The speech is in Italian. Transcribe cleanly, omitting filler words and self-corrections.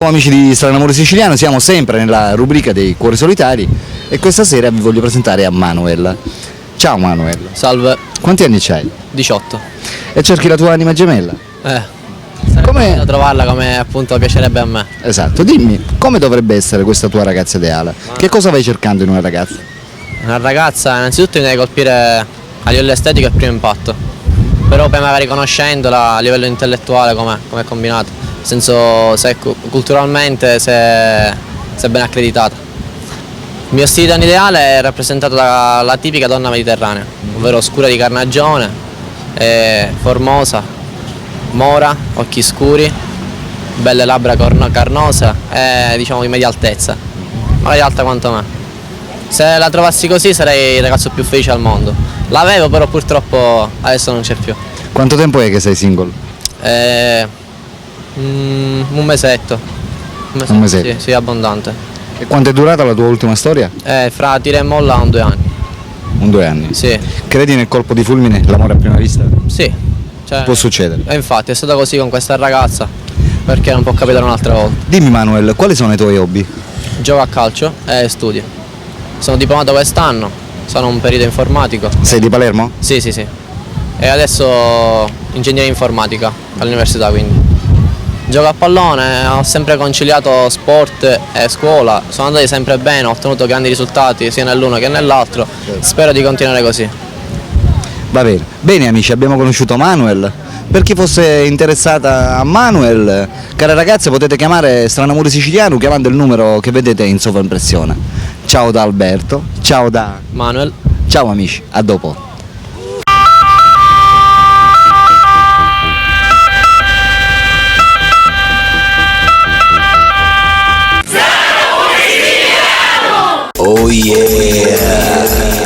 Amici di Strano Amore Siciliano, siamo sempre nella rubrica dei cuori solitari e questa sera vi voglio presentare a Manuel. Ciao Manuel. Salve. Quanti anni c'hai? 18. E cerchi la tua anima gemella? Come da trovarla come appunto piacerebbe a me. Esatto, dimmi, come dovrebbe essere questa tua ragazza ideale? Che cosa vai cercando in una ragazza? Una ragazza innanzitutto mi deve colpire a livello estetico al primo impatto, però poi magari conoscendola a livello intellettuale come è combinato, nel senso se culturalmente se è ben accreditata. Il mio stile di donna ideale è rappresentato dalla tipica donna mediterranea, ovvero scura di carnagione, formosa, mora, occhi scuri, belle labbra carnose e diciamo di media altezza, magari alta quanto me. Se la trovassi così sarei il ragazzo più felice al mondo. L'avevo però purtroppo adesso non c'è più. Quanto tempo è che sei single? Un mesetto. Un mesetto? Sì, sì, abbondante. E quanto è durata la tua ultima storia? Fra tira e molla 2 anni. Un 2 anni? Sì. Credi nel colpo di fulmine, l'amore a prima vista? Sì. Cioè, Può succedere. E infatti è stata così con questa ragazza, perché non può capitare un'altra volta. Dimmi Manuel, quali sono i tuoi hobby? Gioco a calcio e studio. Sono diplomato quest'anno, sono un perito informatico. Sei di Palermo? Sì, sì, sì. E adesso ingegneria informatica all'università, quindi. Gioco a pallone, ho sempre conciliato sport e scuola, sono andati sempre bene, ho ottenuto grandi risultati sia nell'uno che nell'altro. Spero di continuare così. Va bene. Bene amici, abbiamo conosciuto Manuel. Per chi fosse interessata a Manuel, care ragazze, potete chiamare Strano Amore Siciliano chiamando il numero che vedete in sovraimpressione. Ciao da Alberto, ciao da Manuel. Ciao amici, a dopo. Oh yeah!